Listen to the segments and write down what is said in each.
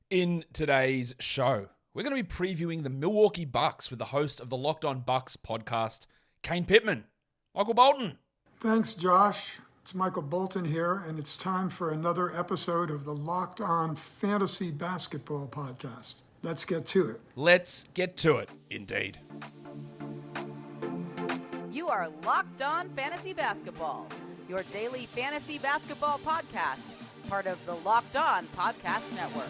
In today's show, we're going to be previewing the Milwaukee Bucks with the host of the Locked On Bucks podcast, Kane Pittman. Michael Bolton. Thanks, Josh. It's Michael Bolton here, and it's time for another episode of the Locked On Fantasy Basketball podcast. Let's get to it. Let's get to it, indeed. You are Locked On Fantasy Basketball, your daily fantasy basketball podcast, part of the Locked On Podcast Network.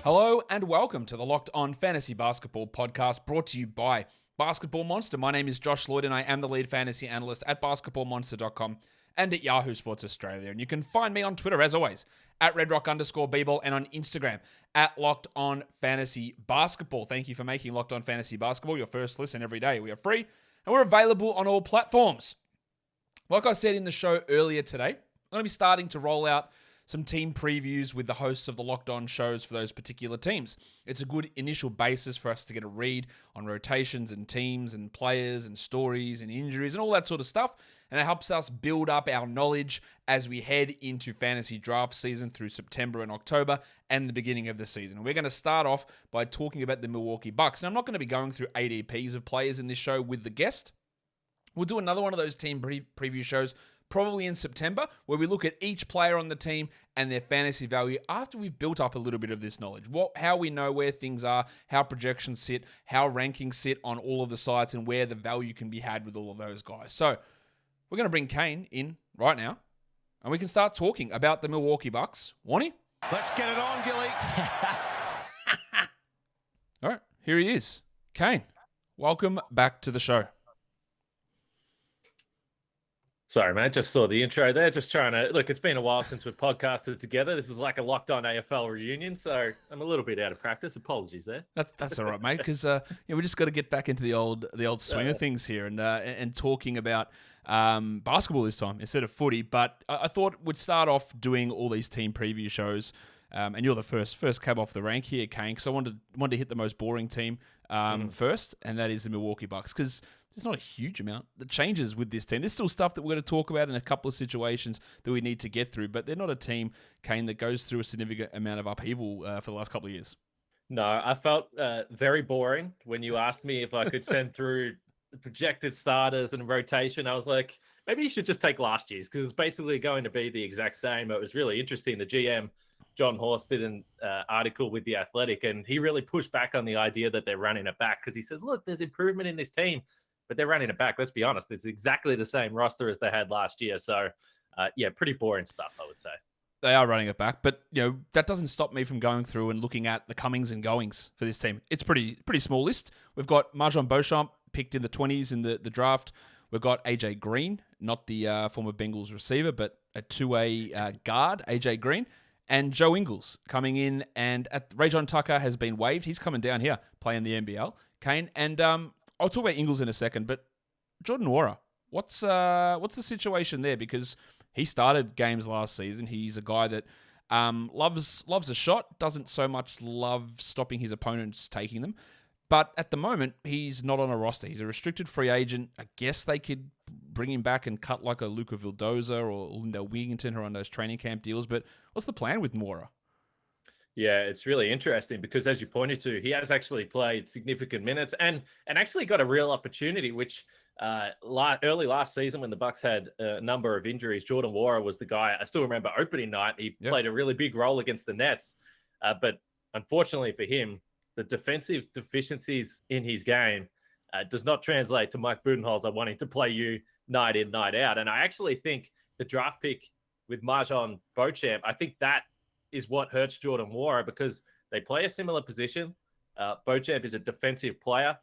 Hello and welcome to the Locked On Fantasy Basketball podcast brought to you by Basketball Monster. My name is Josh Lloyd and I am the lead fantasy analyst at basketballmonster.com and at Yahoo Sports Australia. And you can find me on Twitter, as always, at redrock_bball and on Instagram at Locked On Fantasy Basketball. Thank you for making Locked On Fantasy Basketball your first listen every day. We are free and we're available on all platforms. Like I said in the show earlier today, I'm going to be starting to roll out some team previews with the hosts of the Locked On shows for those particular teams. It's a good initial basis for us to get a read on rotations and teams and players and stories and injuries and all that sort of stuff. And it helps us build up our knowledge as we head into fantasy draft season through September and October and the beginning of the season. We're going to start off by talking about the Milwaukee Bucks. Now, I'm not going to be going through ADPs of players in this show with the guest. We'll do another one of those team preview shows probably in September, where we look at each player on the team and their fantasy value after we've built up a little bit of this knowledge. How we know where things are, how projections sit, how rankings sit on all of the sites, and where the value can be had with all of those guys. So we're going to bring Kane in right now, and we can start talking about the Milwaukee Bucks. Warnie? Let's get it on, Gilly. All right, here he is. Kane, welcome back to the show. Sorry, man. Just saw the intro there. Just trying to look. It's been a while since we've podcasted together. This is like a Locked On AFL reunion, so I'm a little bit out of practice. Apologies there. That's all right, mate. Because we just got to get back into the old swing of things here and talking about basketball this time instead of footy. But I thought we'd start off doing all these team preview shows. And you're the first cab off the rank here, Kane, because I wanted to hit the most boring team first, and that is the Milwaukee Bucks, because there's not a huge amount that changes with this team. There's still stuff that we're going to talk about in a couple of situations that we need to get through, but they're not a team, Kane, that goes through a significant amount of upheaval for the last couple of years. No, I felt very boring when you asked me if I could send through projected starters and rotation. I was like, maybe you should just take last year's, because it's basically going to be the exact same. It was really interesting. The GM, John Horst, did an article with The Athletic, and he really pushed back on the idea that they're running it back, because he says, look, there's improvement in this team, but they're running it back. Let's be honest. It's exactly the same roster as they had last year. So, pretty boring stuff, I would say. They are running it back, but that doesn't stop me from going through and looking at the comings and goings for this team. It's pretty small list. We've got Marjon Beauchamp picked in the 20s in the draft. We've got AJ Green, not the former Bengals receiver, but a two-way guard, AJ Green. And Joe Ingles coming in, and Rajon Tucker has been waived. He's coming down here, playing the NBL. Kane, and I'll talk about Ingles in a second, but Jordan Nwora, what's the situation there? Because he started games last season. He's a guy that loves a shot, doesn't so much love stopping his opponents taking them. But at the moment, he's not on a roster. He's a restricted free agent. I guess they could bring him back and cut like a Luka Vildoza or Lindell Wigginton who are on those training camp deals. But what's the plan with Nwora? Yeah, it's really interesting because, as you pointed to, he has actually played significant minutes and actually got a real opportunity, which early last season when the Bucks had a number of injuries, Jordan Nwora was the guy. I still remember opening night. He played a really big role against the Nets. But unfortunately for him, the defensive deficiencies in his game does not translate to Mike Budenholzer wanting to play you night in, night out. And I actually think the draft pick with Marjon Beauchamp, I think that is what hurts Jordan Nwora because they play a similar position. Beauchamp is a defensive player,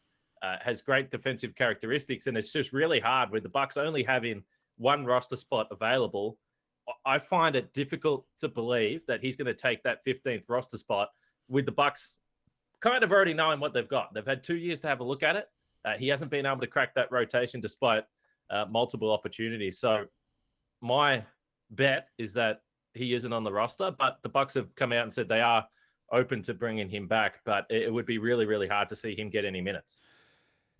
has great defensive characteristics, and it's just really hard with the Bucks only having one roster spot available. I find it difficult to believe that he's going to take that 15th roster spot with the Bucks kind of already knowing what they've got. They've had 2 years to have a look at it. He hasn't been able to crack that rotation despite multiple opportunities. So my bet is that he isn't on the roster, but the Bucks have come out and said they are open to bringing him back, but it would be really, really hard to see him get any minutes.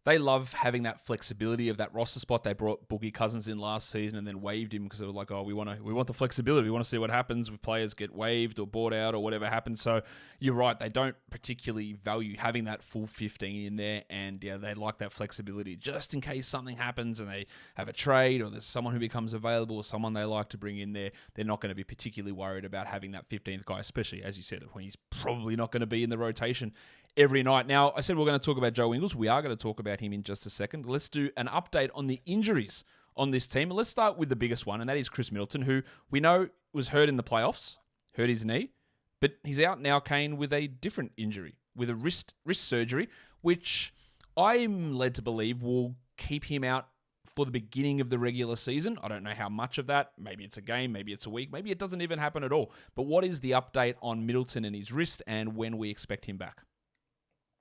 they love having that flexibility of that roster spot. They brought Boogie Cousins in last season and then waived him because they were like, oh, we want the flexibility. We want to see what happens if players get waived or bought out or whatever happens. So you're right. They don't particularly value having that full 15 in there. And yeah, they like that flexibility just in case something happens and they have a trade or there's someone who becomes available or someone they like to bring in there. They're not going to be particularly worried about having that 15th guy, especially, as you said, when he's probably not going to be in the rotation every night. Now, I said we're going to talk about Joe Ingles. We are going to talk about him in just a second. Let's do an update on the injuries on this team. Let's start with the biggest one, and that is Chris Middleton, who we know was hurt in the playoffs, hurt his knee, but he's out now, Kane, with a different injury, with a wrist surgery, which I'm led to believe will keep him out for the beginning of the regular season. I don't know how much of that. Maybe it's a game, maybe it's a week, maybe it doesn't even happen at all. But what is the update on Middleton and his wrist and when we expect him back?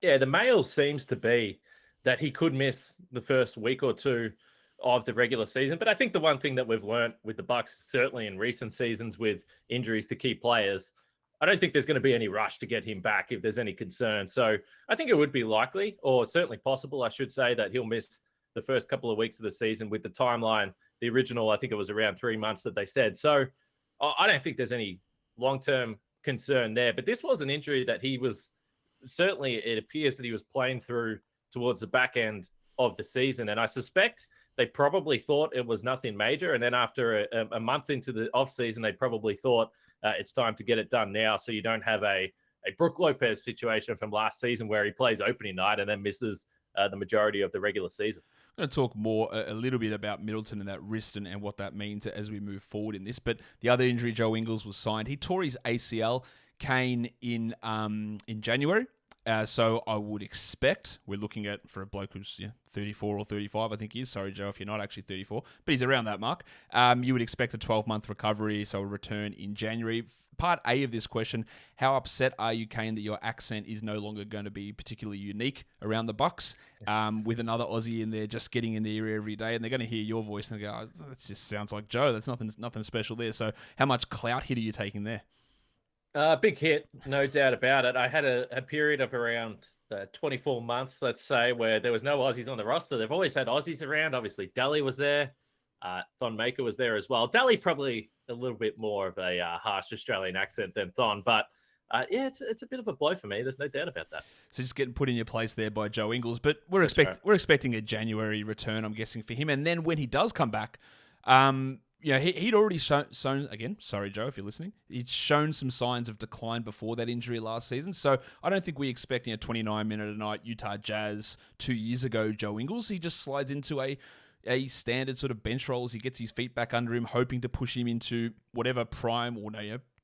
Yeah, the mail seems to be that he could miss the first week or two of the regular season. But I think the one thing that we've learned with the Bucks, certainly in recent seasons with injuries to key players, I don't think there's going to be any rush to get him back if there's any concern. So I think it would be likely, or certainly possible, I should say, that he'll miss the first couple of weeks of the season with the timeline. The original, I think it was around 3 months that they said. So I don't think there's any long-term concern there. But this was an injury that he was, certainly it appears that he was playing through towards the back end of the season. And I suspect they probably thought it was nothing major. And then after a month into the offseason, they probably thought it's time to get it done now so you don't have a Brook Lopez situation from last season where he plays opening night and then misses the majority of the regular season. I'm going to talk more a little bit about Middleton and that wrist and what that means as we move forward in this. But the other injury, Joe Ingles was signed. He tore his ACL, Kane, in January. So I would expect, we're looking at, for a bloke who's 34 or 35, I think he is. Sorry, Joe, if you're not actually 34. But he's around that mark. You would expect a 12-month recovery, so a return in January. Part A of this question, how upset are you, Kane, that your accent is no longer going to be particularly unique around the Bucks, with another Aussie in there just getting in the ear every day, and they're going to hear your voice and they go, oh, that just sounds like Joe. That's nothing special there. So how much clout hit are you taking there? Big hit, no doubt about it. I had a period of around 24 months, let's say, where there was no Aussies on the roster. They've always had Aussies around. Obviously, Daly was there. Thon Maker was there as well. Daly probably a little bit more of a harsh Australian accent than Thon, but it's a bit of a blow for me. There's no doubt about that. So just getting put in your place there by Joe Ingles, but we're expecting a January return, I'm guessing, for him. And then when he does come back, he'd already shown, again, sorry, Joe, if you're listening, he'd shown some signs of decline before that injury last season. So I don't think we expect 29-minute-a-night Utah Jazz 2 years ago Joe Ingles. He just slides into a standard sort of bench role as he gets his feet back under him, hoping to push him into whatever prime or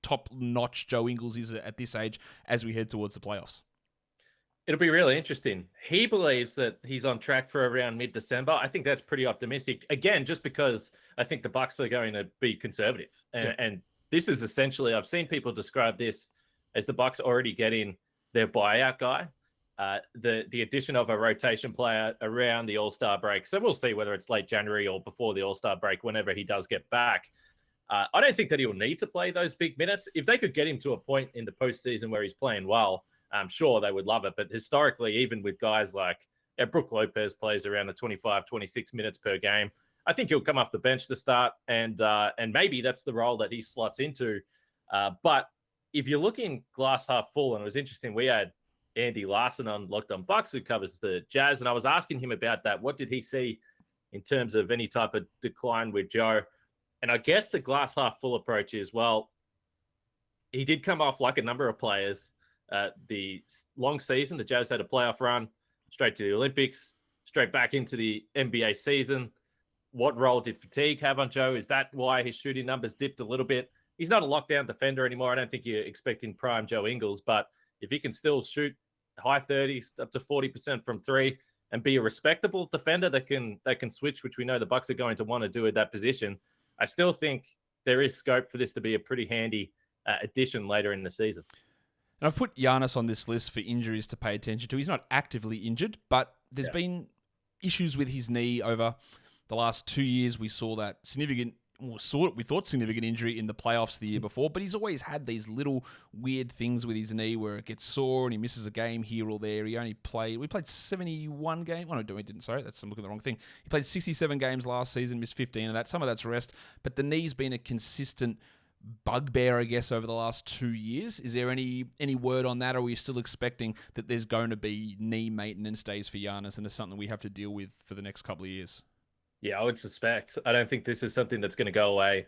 top-notch Joe Ingles is at this age as we head towards the playoffs. It'll be really interesting. He believes that he's on track for around mid-December. I think that's pretty optimistic. Again, just because I think the Bucks are going to be conservative. And this is essentially, I've seen people describe this as the Bucks already getting their buyout guy, the addition of a rotation player around the All-Star break. So we'll see whether it's late January or before the All-Star break, whenever he does get back. I don't think that he'll need to play those big minutes. If they could get him to a point in the postseason where he's playing well, I'm sure they would love it. But historically, even with guys like Brook Lopez plays around the 25, 26 minutes per game, I think he'll come off the bench to start, and maybe that's the role that he slots into. But if you're looking glass half full, and it was interesting, we had Andy Larson on Locked On Bucks, who covers the Jazz, and I was asking him about that. What did he see in terms of any type of decline with Joe? And I guess the glass half full approach is, well, he did come off like a number of players. The long season, the Jazz had a playoff run, straight to the Olympics, straight back into the NBA season. What role did fatigue have on Joe? Is that why his shooting numbers dipped a little bit? He's not a lockdown defender anymore. I don't think you're expecting prime Joe Ingles, but if he can still shoot high 30s up to 40% from three and be a respectable defender that can switch, which we know the Bucks are going to want to do at that position, I still think there is scope for this to be a pretty handy addition later in the season. And I've put Giannis on this list for injuries to pay attention to. He's not actively injured, but there's been issues with his knee over the last 2 years. We saw that significant we thought significant injury in the playoffs the year before, but he's always had these little weird things with his knee where it gets sore and he misses a game here or there. We played 71 games. Oh, no, we didn't. Sorry, I'm looking at the wrong thing. He played 67 games last season, missed 15 of that. Some of that's rest, but the knee's been a consistent bugbear, I guess, over the last 2 years. Is there any word on that, or are we still expecting that there's going to be knee maintenance days for Giannis and it's something we have to deal with for the next couple of years? Yeah, I would suspect. I don't think this is something that's going to go away,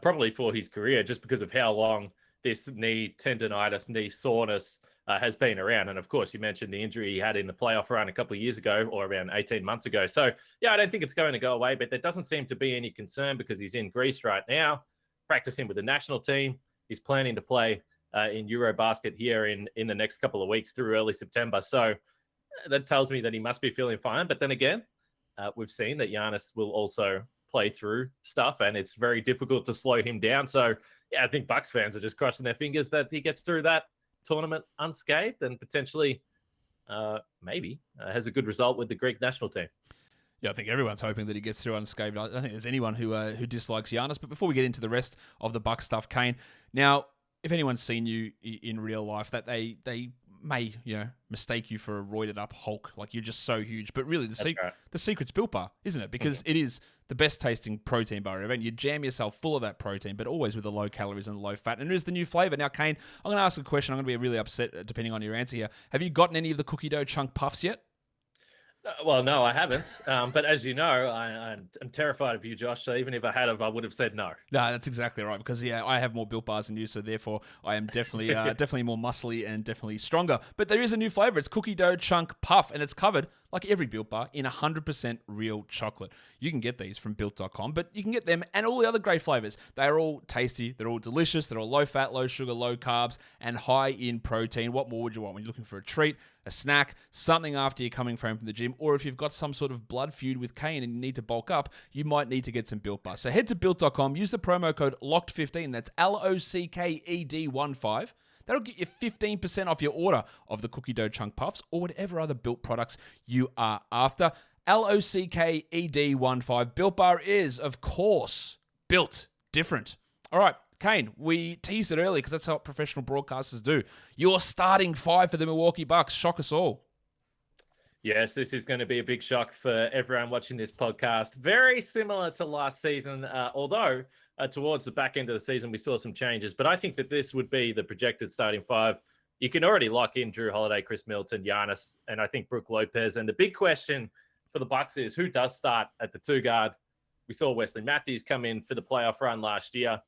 probably for his career, just because of how long this knee tendonitis, knee soreness has been around. And of course, you mentioned the injury he had in the playoff run a couple of years ago, or around 18 months ago. So yeah, I don't think it's going to go away, but there doesn't seem to be any concern because he's in Greece right now, practicing with the national team. He's planning to play in Eurobasket here in the next couple of weeks through early September. So that tells me that he must be feeling fine. But then again, we've seen that Giannis will also play through stuff, and it's very difficult to slow him down. So, yeah, I think Bucks fans are just crossing their fingers that he gets through that tournament unscathed and potentially maybe has a good result with the Greek national team. Yeah, I think everyone's hoping that he gets through unscathed. I don't think there's anyone who dislikes Giannis. But before we get into the rest of the Bucks stuff, Kane, now, if anyone's seen you in real life, that they may, mistake you for a roided up Hulk. Like, you're just so huge. But really, the secret's Built Bar, isn't it? Because it is the best tasting protein bar ever. And you jam yourself full of that protein, but always with the low calories and low fat. And it is the new flavor. Now, Kane, I'm going to ask a question. I'm going to be really upset depending on your answer here. Have you gotten any of the cookie dough chunk puffs yet? Well, no, I haven't. But as you know, I'm terrified of you, Josh. So even if I had, I would have said no. No, that's exactly right. Because I have more Built Bars than you, so therefore I am definitely definitely more muscly and definitely stronger. But there is a new flavor. It's cookie dough chunk puff, and it's covered, like every Built Bar, in 100% real chocolate. You can get these from Built.com, but you can get them and all the other great flavors. They are all tasty. They're all delicious. They're all low fat, low sugar, low carbs, and high in protein. What more would you want when you're looking for a treat, a snack, something after you're coming home from the gym, or if you've got some sort of blood feud with Kane and you need to bulk up, you might need to get some Built Bar. So head to Built.com, use the promo code LOCKED15, that's LOCKED15. That'll get you 15% off your order of the cookie dough chunk puffs or whatever other Built products you are after. LOCKED15. Built Bar is, of course, built different. All right, Kane, we teased it early because that's how professional broadcasters do. Your starting five for the Milwaukee Bucks. Shock us all. Yes, this is going to be a big shock for everyone watching this podcast. Very similar to last season, although towards the back end of the season, we saw some changes. But I think that this would be the projected starting five. You can already lock in Drew Holiday, Chris Middleton, Giannis, and I think Brook Lopez. And the big question for the Bucks is who does start at the two guard. We saw Wesley Matthews come in for the playoff run last year.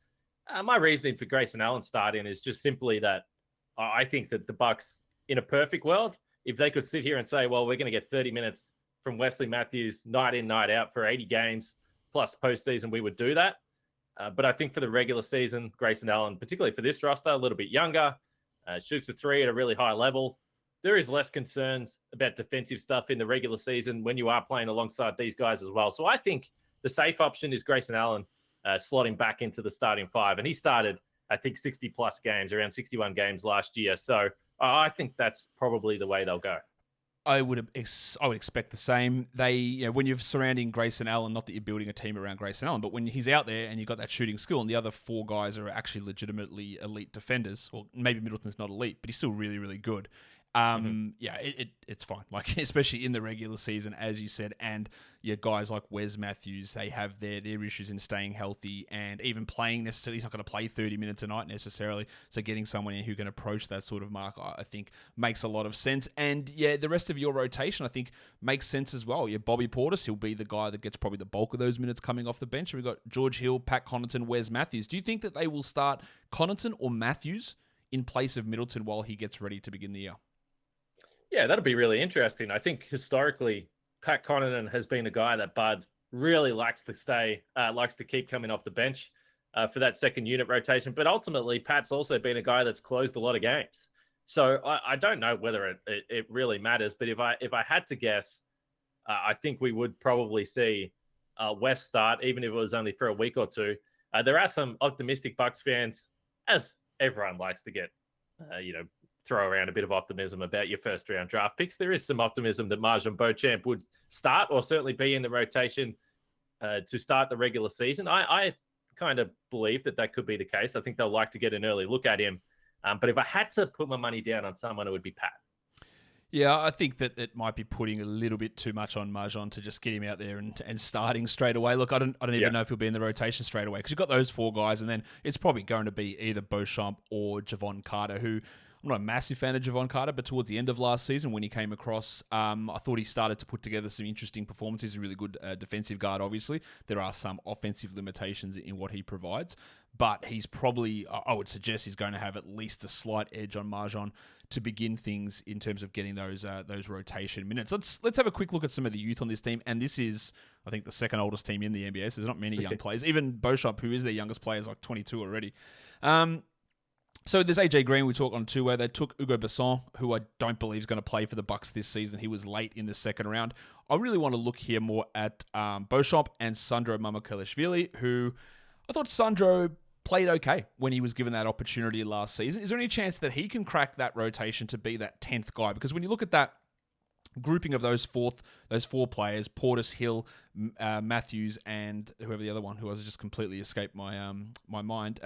My reasoning for Grayson Allen starting is just simply that I think that the Bucks, in a perfect world, if they could sit here and say, well, we're going to get 30 minutes from Wesley Matthews night in, night out for 80 games plus postseason, we would do that. But I think for the regular season, Grayson Allen, particularly for this roster, a little bit younger, shoots a three at a really high level. There is less concerns about defensive stuff in the regular season when you are playing alongside these guys as well. So I think the safe option is Grayson Allen slotting back into the starting five. And he started, I think, 60-plus games, around 61 games last year. So I think that's probably the way they'll go. I would expect the same. When you're surrounding Grayson Allen, not that you're building a team around Grayson Allen, but when he's out there and you've got that shooting skill and the other four guys are actually legitimately elite defenders, or maybe Middleton's not elite, but he's still really, really good. It's fine. Like, especially in the regular season, as you said, and guys like Wes Matthews, they have their issues in staying healthy and even playing necessarily. He's not going to play 30 minutes a night necessarily. So getting someone in who can approach that sort of mark, I think, makes a lot of sense. And the rest of your rotation, I think, makes sense as well. Bobby Portis, he'll be the guy that gets probably the bulk of those minutes coming off the bench. And we've got George Hill, Pat Connaughton, Wes Matthews. Do you think that they will start Connaughton or Matthews in place of Middleton while he gets ready to begin the year? Yeah, that'll be really interesting. I think historically, Pat Connaughton has been a guy that Bud really likes to keep coming off the bench for that second unit rotation. But ultimately, Pat's also been a guy that's closed a lot of games. So I don't know whether it really matters. But if I had to guess, I think we would probably see Wes start, even if it was only for a week or two. There are some optimistic Bucks fans, as everyone likes to get, throw around a bit of optimism about your first round draft picks. There is some optimism that Marjan Beauchamp would start or certainly be in the rotation to start the regular season. I kind of believe that could be the case. I think they'll like to get an early look at him. But if I had to put my money down on someone, it would be Pat. Yeah, I think that it might be putting a little bit too much on Marjon to just get him out there and starting straight away. Look, I don't even know if he'll be in the rotation straight away because you've got those four guys, and then it's probably going to be either Beauchamp or Javon Carter, who I'm not a massive fan of Javon Carter, but towards the end of last season when he came across, I thought he started to put together some interesting performances. He's a really good defensive guard, obviously. There are some offensive limitations in what he provides, but he's probably, I would suggest he's going to have at least a slight edge on Marjon to begin things in terms of getting those rotation minutes. Let's have a quick look at some of the youth on this team, and this is, I think, the second oldest team in the NBA, so there's not many young players. Even Beauchamp, who is their youngest player, is like 22 already. So there's AJ Green we talked on two-way. They took Hugo Besson, who I don't believe is going to play for the Bucks this season. He was late in the second round. I really want to look here more at Beauchamp and Sandro Mamukelashvili, who I thought Sandro played okay when he was given that opportunity last season. Is there any chance that he can crack that rotation to be that 10th guy? Because when you look at that grouping of those four players, Portis, Hill, Matthews, and whoever the other one who has just completely escaped my mind,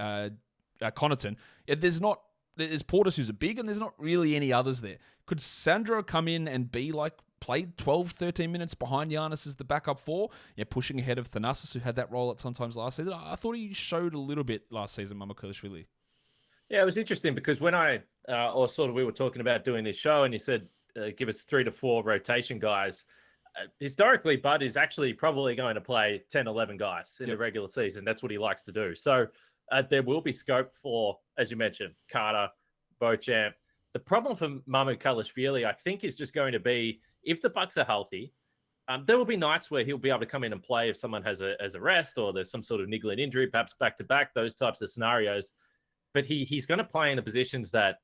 Connaughton, there's Portis who's a big, and there's not really any others there. Could Sandro come in and be like, play 12, 13 minutes behind Giannis as the backup four, pushing ahead of Thanasis, who had that role at sometimes last season? I thought he showed a little bit last season, Mamukelashvili. Yeah, it was interesting because when we were talking about doing this show, and you said, give us 3 to 4 rotation guys. Historically, Bud is actually probably going to play 10, 11 guys in the regular season. That's what he likes to do. So there will be scope for, as you mentioned, Carter, Beauchamp. The problem for Mamukelashvili, I think, is just going to be if the Bucks are healthy, there will be nights where he'll be able to come in and play if someone has a rest or there's some sort of niggling injury, perhaps back-to-back, those types of scenarios. But he's going to play in the positions that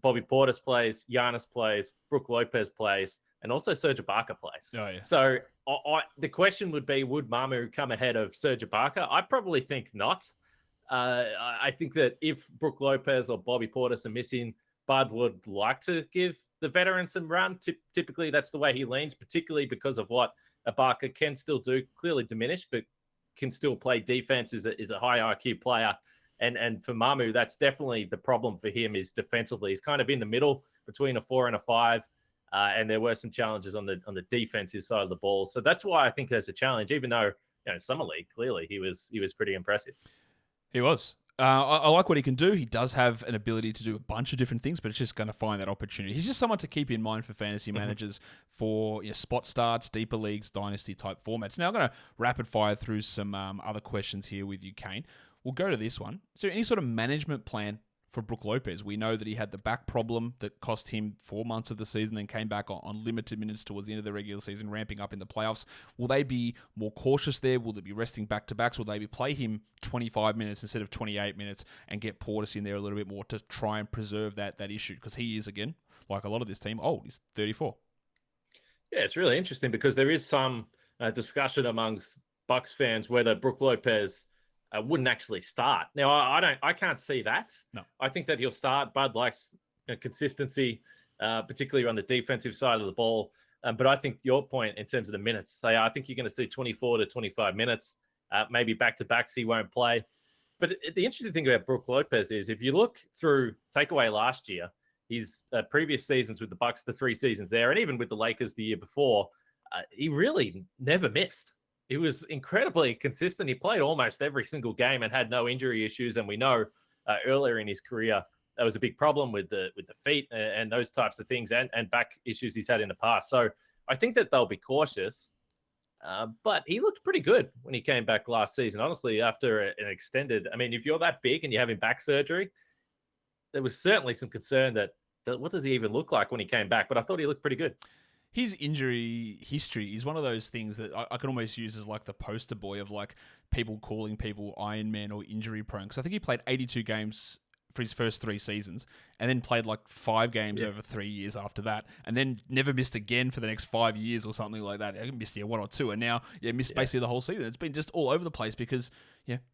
Bobby Portis plays, Giannis plays, Brook Lopez plays, and also Serge Ibaka plays. Oh, yeah. So the question would be, would Mamu come ahead of Serge Ibaka? I probably think not. I think that if Brook Lopez or Bobby Portis are missing, Bud would like to give the veteran some run. Typically, that's the way he leans, particularly because of what Ibaka can still do, clearly diminished, but can still play defense, is a high IQ player. And for Mamu, that's definitely the problem for him, is defensively. He's kind of in the middle between a 4 and a 5. And there were some challenges on the defensive side of the ball. So that's why I think there's a challenge, even though, Summer League, clearly he was pretty impressive. He was. I like what he can do. He does have an ability to do a bunch of different things, but it's just going to find that opportunity. He's just someone to keep in mind for fantasy managers for spot starts, deeper leagues, dynasty type formats. Now I'm going to rapid fire through some other questions here with you, Kane. We'll go to this one. Is there any sort of management plan for Brook Lopez? We know that he had the back problem that cost him 4 months of the season, then came back on limited minutes towards the end of the regular season, ramping up in the playoffs. Will they be more cautious there? Will they be resting back-to-backs? Will they play him 25 minutes instead of 28 minutes and get Portis in there a little bit more to try and preserve that issue? Because he is, again, like a lot of this team, old. He's 34. Yeah, it's really interesting because there is some discussion amongst Bucks fans whether Brook Lopez wouldn't actually start. Now, I can't see that. No. I think that he'll start. Bud likes consistency, particularly on the defensive side of the ball. But I think your point in terms of the minutes, I think you're going to see 24 to 25 minutes, maybe back-to-backs he won't play. But the interesting thing about Brook Lopez is if you look through takeaway last year, his previous seasons with the Bucks, the 3 seasons there, and even with the Lakers the year before, he really never missed. He was incredibly consistent. He played almost every single game and had no injury issues. And we know earlier in his career, that was a big problem with the feet and those types of things and back issues he's had in the past. So I think that they'll be cautious. But he looked pretty good when he came back last season. Honestly, after an extended, if you're that big and you're having back surgery, there was certainly some concern that what does he even look like when he came back? But I thought he looked pretty good. His injury history is one of those things that I can almost use as like the poster boy of like people calling people Iron Man or injury prone. Because I think he played 82 games for his first 3 seasons and then played like 5 games over 3 years after that and then never missed again for the next 5 years or something like that. I missed 1 or 2 and now missed basically the whole season. It's been just all over the place because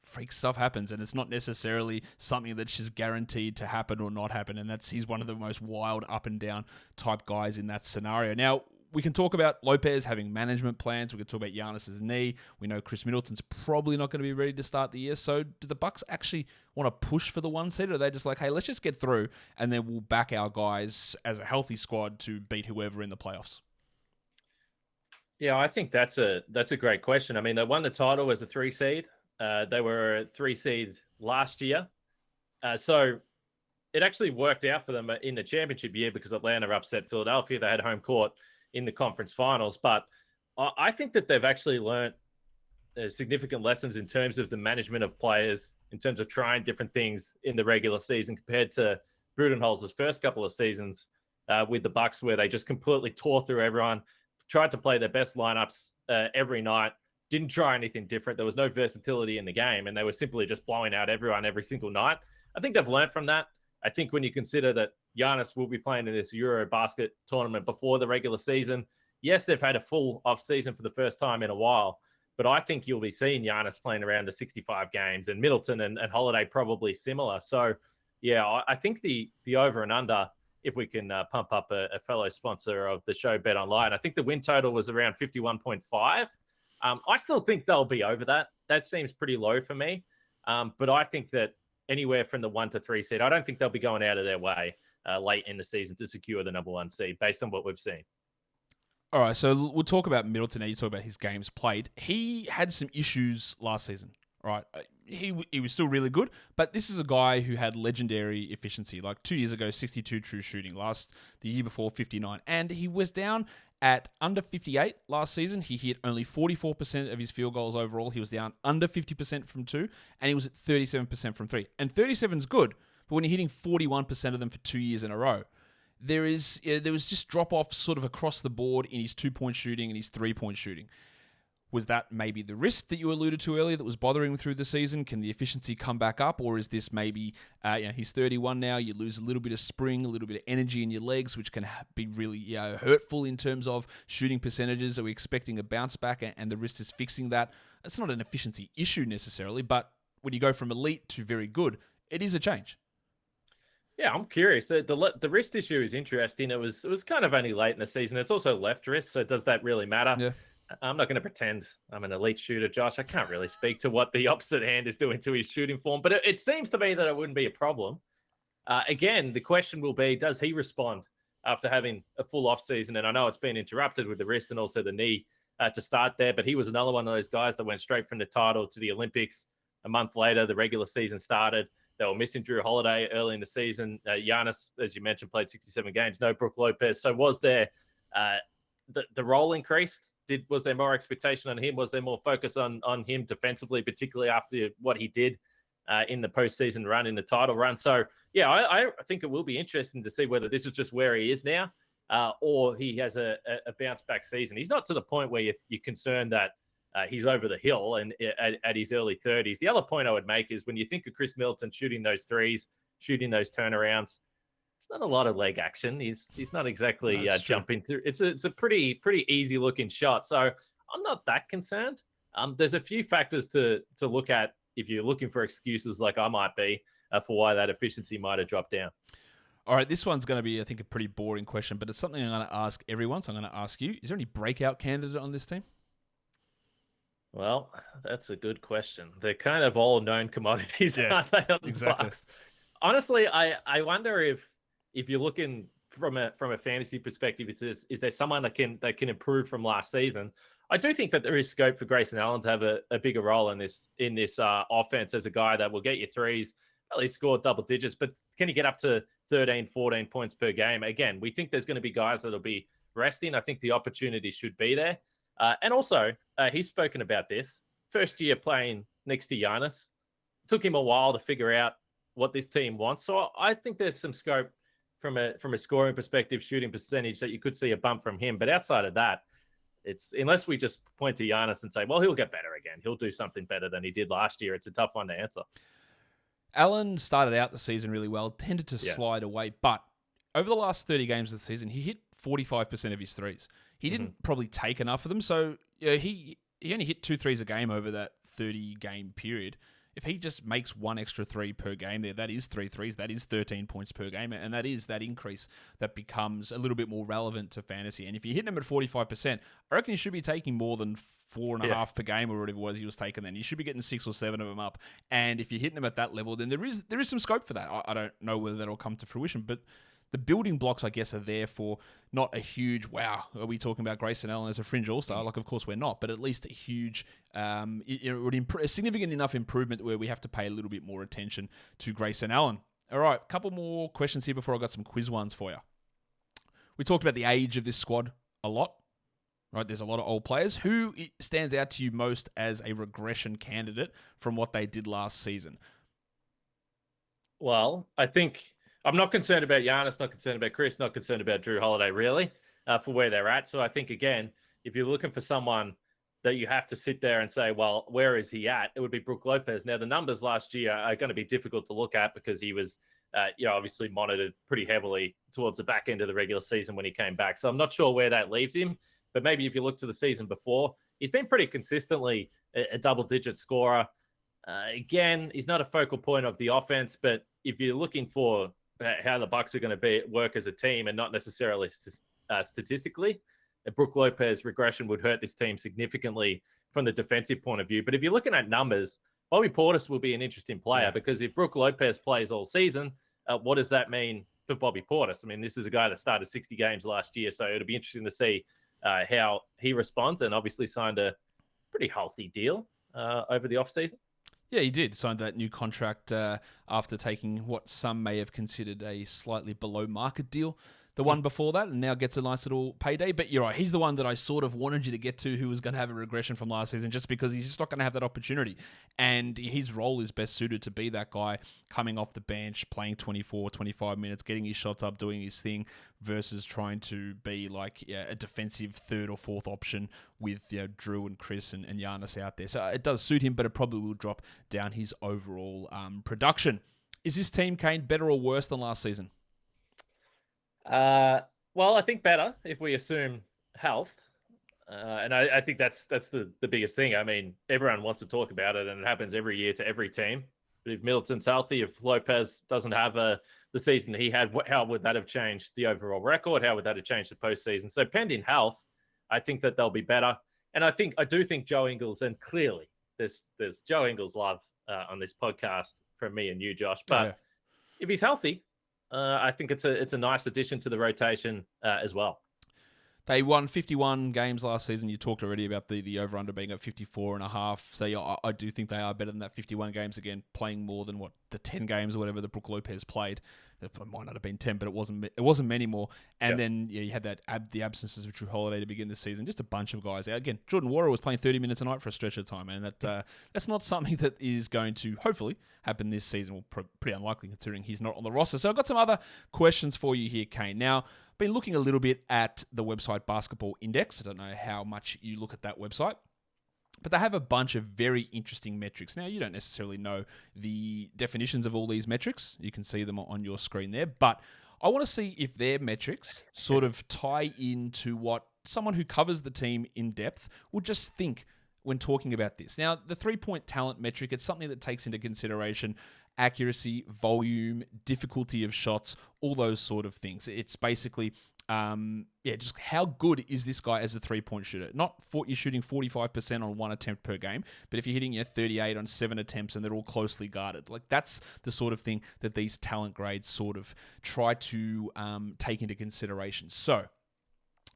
freak stuff happens and it's not necessarily something that's just guaranteed to happen or not happen. And he's one of the most wild up and down type guys in that scenario. Now, we can talk about Lopez having management plans. We can talk about Giannis's knee. We know Chris Middleton's probably not going to be ready to start the year. So do the Bucks actually want to push for the 1 seed? Or are they just like, hey, let's just get through and then we'll back our guys as a healthy squad to beat whoever in the playoffs? Yeah, I think that's a great question. I mean, they won the title as a 3 seed. They were a 3 seed last year. So it actually worked out for them in the championship year because Atlanta upset Philadelphia. They had home court in the conference finals. But I think that they've actually learned significant lessons in terms of the management of players, in terms of trying different things in the regular season compared to Budenholzer's first couple of seasons with the Bucks, where they just completely tore through everyone, tried to play their best lineups every night, didn't try anything different. There was no versatility in the game, and they were simply just blowing out everyone every single night. I think they've learned from that. I think when you consider that Giannis will be playing in this Euro basket tournament before the regular season, yes, they've had a full off season for the first time in a while, but I think you'll be seeing Giannis playing around the 65 games and Middleton and Holiday probably similar. So, yeah, I think the over and under, if we can pump up a fellow sponsor of the show, Bet Online, I think the win total was around 51.5. I still think they'll be over that. That seems pretty low for me. But I think that anywhere from the 1 to 3 seed, I don't think they'll be going out of their way late in the season to secure the number 1 seed based on what we've seen. All right, so we'll talk about Middleton now. You talk about his games played. He had some issues last season, right? He was still really good, but this is a guy who had legendary efficiency. Like 2 years ago, 62 true shooting. The year before, 59. And he was down at under 58 last season. He hit only 44% of his field goals overall. He was down under 50% from 2, and he was at 37% from 3. And 37 is good, but when you're hitting 41% of them for 2 years in a row, there was just drop-off sort of across the board in his 2-point shooting and his 3-point shooting. Was that maybe the risk that you alluded to earlier that was bothering him through the season? Can the efficiency come back up? Or is this maybe, he's 31 now, you lose a little bit of spring, a little bit of energy in your legs, which can be really hurtful in terms of shooting percentages? Are we expecting a bounce back and the wrist is fixing that? It's not an efficiency issue necessarily, but when you go from elite to very good, it is a change. Yeah, I'm curious. The wrist issue is interesting. It was kind of only late in the season. It's also left wrist, so does that really matter? Yeah. I'm not going to pretend I'm an elite shooter, Josh. I can't really speak to what the opposite hand is doing to his shooting form, but it seems to me that it wouldn't be a problem. Again, the question will be, does he respond after having a full off season? And I know it's been interrupted with the wrist and also the knee to start there, but he was another one of those guys that went straight from the title to the Olympics. A month later, the regular season started. They were missing Drew Holiday early in the season. Giannis, as you mentioned, played 67 games. No Brook Lopez. So was there the role increased? Was there more expectation on him? Was there more focus on him defensively, particularly after what he did in the postseason run, in the title run? So, yeah, I think it will be interesting to see whether this is just where he is now or he has a bounce back season. He's not to the point where you're concerned that he's over the hill and at his early 30s. The other point I would make is when you think of Chris Middleton shooting those threes, shooting those turnarounds, it's not a lot of leg action. He's not exactly jumping through. It's a pretty easy looking shot. So I'm not that concerned. There's a few factors to look at if you're looking for excuses like I might be for why that efficiency might have dropped down. All right, this one's going to be, I think, a pretty boring question, but it's something I'm going to ask everyone. So I'm going to ask you, is there any breakout candidate on this team? Well, that's a good question. They're kind of all known commodities, aren't they, on the Bucks? Honestly, I wonder if you're looking from a fantasy perspective, is there someone that can improve from last season? I do think that there is scope for Grayson Allen to have a bigger role in this offense as a guy that will get you threes, at least score double digits, but can he get up to 13, 14 points per game? Again, we think there's going to be guys that'll be resting. I think the opportunity should be there. And also, he's spoken about this. First year playing next to Giannis. Took him a while to figure out what this team wants. So I think there's some scope from a scoring perspective, shooting percentage, that you could see a bump from him. But outside of that, it's unless we just point to Giannis and say, well, he'll get better again. He'll do something better than he did last year. It's a tough one to answer. Allen started out the season really well, tended to slide away, but over the last 30 games of the season, he hit 45% of his threes. He didn't probably take enough of them, so he only hit 2 threes a game over that 30-game period. if he just makes one extra three per game there, that is 3 threes, that is 13 points per game, and that is that increase that becomes a little bit more relevant to fantasy. And if you're hitting him at 45%, I reckon you should be taking more than 4.5 per game or whatever it was he was taking then. You should be getting 6 or 7 of them up. And if you're hitting them at that level, then there is some scope for that. I don't know whether that'll come to fruition, but the building blocks, I guess, are there for not a huge, wow, are we talking about Grayson Allen as a fringe all-star? Like, of course we're not, but at least a huge, a significant enough improvement where we have to pay a little bit more attention to Grayson Allen. All right, a couple more questions here before I got some quiz ones for you. We talked about the age of this squad a lot, right? There's a lot of old players. Who stands out to you most as a regression candidate from what they did last season? Well, I think I'm not concerned about Giannis, not concerned about Chris, not concerned about Drew Holiday, really, for where they're at. So I think, again, if you're looking for someone that you have to sit there and say, well, where is he at? It would be Brook Lopez. Now, the numbers last year are going to be difficult to look at because he was, obviously monitored pretty heavily towards the back end of the regular season when he came back. So I'm not sure where that leaves him. But maybe if you look to the season before, he's been pretty consistently a double-digit scorer. Again, he's not a focal point of the offense, but if you're looking for how the Bucks are going to work as a team and not necessarily statistically, Brook Lopez regression would hurt this team significantly from the defensive point of view. But if you're looking at numbers, Bobby Portis will be an interesting player because if Brook Lopez plays all season, what does that mean for Bobby Portis? I mean, this is a guy that started 60 games last year, so it'll be interesting to see how he responds, and obviously signed a pretty healthy deal over the offseason. Yeah, he did. Signed that new contract after taking what some may have considered a slightly below market deal. The one before that, and now gets a nice little payday. But you're right, he's the one that I sort of wanted you to get to, who was going to have a regression from last season, just because he's just not going to have that opportunity. And his role is best suited to be that guy coming off the bench, playing 24, 25 minutes, getting his shots up, doing his thing, versus trying to be like a defensive third or fourth option with Drew and Chris and Giannis out there. So it does suit him, but it probably will drop down his overall production. Is this team, Kane, better or worse than last season? Well, I think better if we assume health. And I think that's the biggest thing. I mean, everyone wants to talk about it, and it happens every year to every team. But if Middleton's healthy, if Lopez doesn't have the season he had, how would that have changed the overall record? How would that have changed the postseason? So pending health, I think that they'll be better. And I do think Joe Ingles, and clearly there's Joe Ingles love on this podcast from me and you, Josh. But if he's healthy, I think it's a nice addition to the rotation as well. They won 51 games last season. You talked already about the over-under being at 54.5. So yeah, I do think they are better than that 51 games. Again, playing more than the 10 games or whatever that Brook Lopez played. It might not have been 10, but it wasn't many more. And then you had the absences of Drew Holiday to begin the season. Just a bunch of guys out. Again, Jordan Warrior was playing 30 minutes a night for a stretch of time, and that's not something that is going to hopefully happen this season. Well, pretty unlikely considering he's not on the roster. So I've got some other questions for you here, Kane. Now, been looking a little bit at the website Basketball Index. I don't know how much you look at that website, but they have a bunch of very interesting metrics. Now, you don't necessarily know the definitions of all these metrics. You can see them on your screen there, but I want to see if their metrics sort of tie into what someone who covers the team in depth would just think when talking about this. Now, the 3-point talent metric, it's something that takes into consideration accuracy, volume, difficulty of shots, all those sort of things. It's basically, just how good is this guy as a 3-point shooter? Not you're shooting 45% on one attempt per game, but if you're hitting 38 on 7 attempts and they're all closely guarded, like that's the sort of thing that these talent grades sort of try to take into consideration. So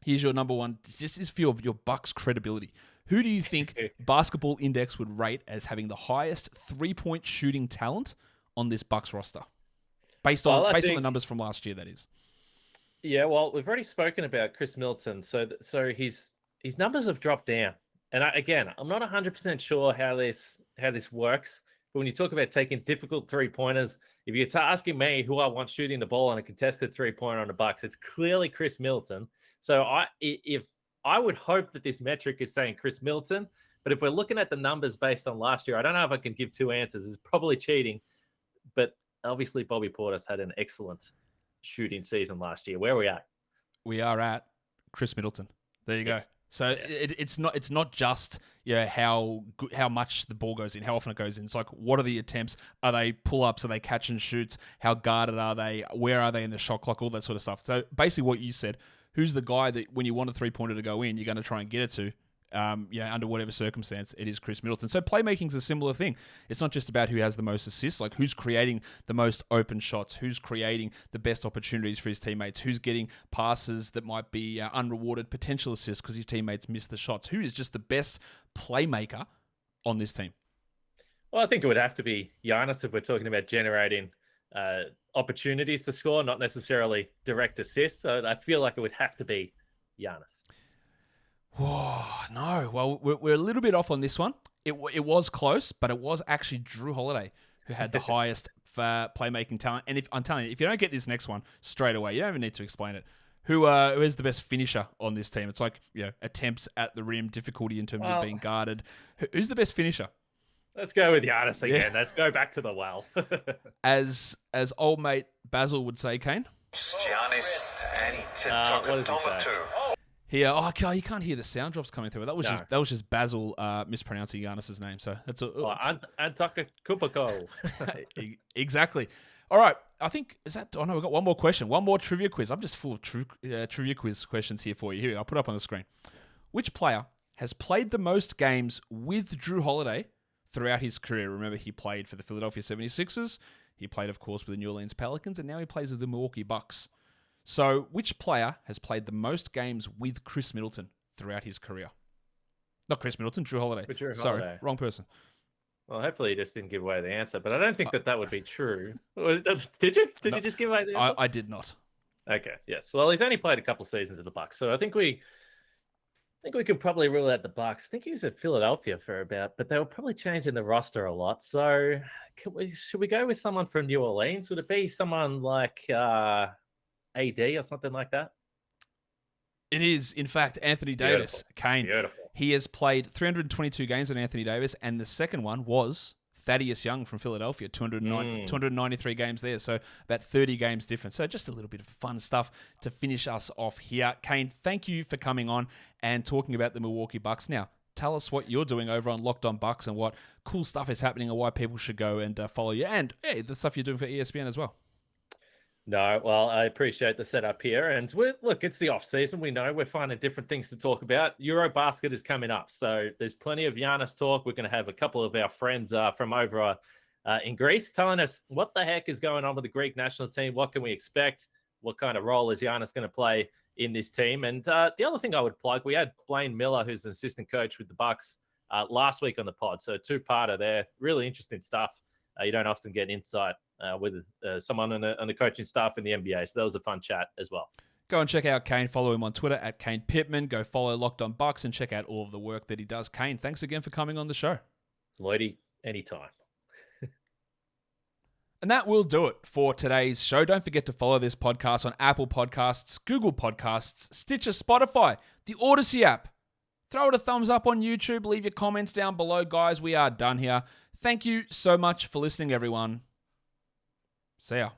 here's your number one, just this feel of your Bucks credibility. Who do you think Basketball Index would rate as having the highest 3-point shooting talent on this Bucks roster? Based on the numbers from last year, that is. Yeah, well, we've already spoken about Chris Middleton. So his numbers have dropped down. And I'm not 100% sure how this works. But when you talk about taking difficult 3-pointers, if you're asking me who I want shooting the ball on a contested 3-pointer on the Bucks, it's clearly Chris Middleton. So I would hope that this metric is saying Chris Middleton, but if we're looking at the numbers based on last year, I don't know if I can give two answers. It's probably cheating, but obviously Bobby Portis had an excellent shooting season last year. Where are we at? We are at Chris Middleton. There you go. So it's not just how much the ball goes in, how often it goes in. It's like, what are the attempts? Are they pull-ups? Are they catch and shoots? How guarded are they? Where are they in the shot clock? All that sort of stuff. So basically what you said, who's the guy that when you want a three-pointer to go in, you're going to try and get it to? Under whatever circumstance, it is Chris Middleton. So playmaking's a similar thing. It's not just about who has the most assists, like who's creating the most open shots, who's creating the best opportunities for his teammates, who's getting passes that might be unrewarded potential assists because his teammates miss the shots. Who is just the best playmaker on this team? Well, I think it would have to be Giannis if we're talking about generating opportunities to score, not necessarily direct assists. So I feel like it would have to be Giannis. Oh, no. Well, we're a little bit off on this one. It was close, but it was actually Drew Holiday who had the highest playmaking talent. And I'm telling you, if you don't get this next one straight away, you don't even need to explain it. Who is the best finisher on this team? It's like, attempts at the rim, difficulty in terms of being guarded. Who's the best finisher? Let's go with Giannis again. Yeah. Let's go back to the well. As old mate Basil would say, Kane? Giannis Antetokounmpo. Here, you can't hear the sound drops coming through. That was just Basil mispronouncing Giannis's name. So that's Antetokounmpo. Exactly. All right, I think we've got one more question, one more trivia quiz. I'm just full of trivia quiz questions here for you. Here, I'll put it up on the screen. Which player has played the most games with Drew Holiday throughout his career? Remember, he played for the Philadelphia 76ers. He played, of course, with the New Orleans Pelicans, and now he plays with the Milwaukee Bucks. So, which player has played the most games with Chris Middleton throughout his career? Not Chris Middleton, Drew Holiday. Sorry, wrong person. Well, hopefully you just didn't give away the answer, but I don't think that would be true. Did you? Did you just give away the answer? I did not. Okay, yes. Well, he's only played a couple seasons at the Bucks, so I think we could probably rule out the Bucks. I think he was at Philadelphia for about, but they were probably changing the roster a lot. So, should we go with someone from New Orleans? Would it be someone like AD or something like that? It is, in fact, Anthony Davis. Beautiful. Kane. Beautiful. He has played 322 games with Anthony Davis, and the second one was Thaddeus Young from Philadelphia, 293 games there, so about 30 games difference. So just a little bit of fun stuff to finish us off here. Kane, thank you for coming on and talking about the Milwaukee Bucks. Now, tell us what you're doing over on Locked On Bucks and what cool stuff is happening and why people should go and follow you, and the stuff you're doing for ESPN as well. No, well, I appreciate the setup here. And look, it's the off season. We know we're finding different things to talk about. Eurobasket is coming up. So there's plenty of Giannis talk. We're going to have a couple of our friends from over in Greece telling us what the heck is going on with the Greek national team. What can we expect? What kind of role is Giannis going to play in this team? And the other thing I would plug, we had Blaine Miller, who's an assistant coach with the Bucks last week on the pod. So two-parter there. Really interesting stuff. You don't often get insight with someone on the coaching staff in the NBA. So that was a fun chat as well. Go and check out Kane. Follow him on Twitter at Kane Pittman. Go follow Locked On Bucks and check out all of the work that he does. Kane, thanks again for coming on the show. Lloydie, anytime. And that will do it for today's show. Don't forget to follow this podcast on Apple Podcasts, Google Podcasts, Stitcher, Spotify, the Odyssey app. Throw it a thumbs up on YouTube. Leave your comments down below, guys. We are done here. Thank you so much for listening, everyone. See ya.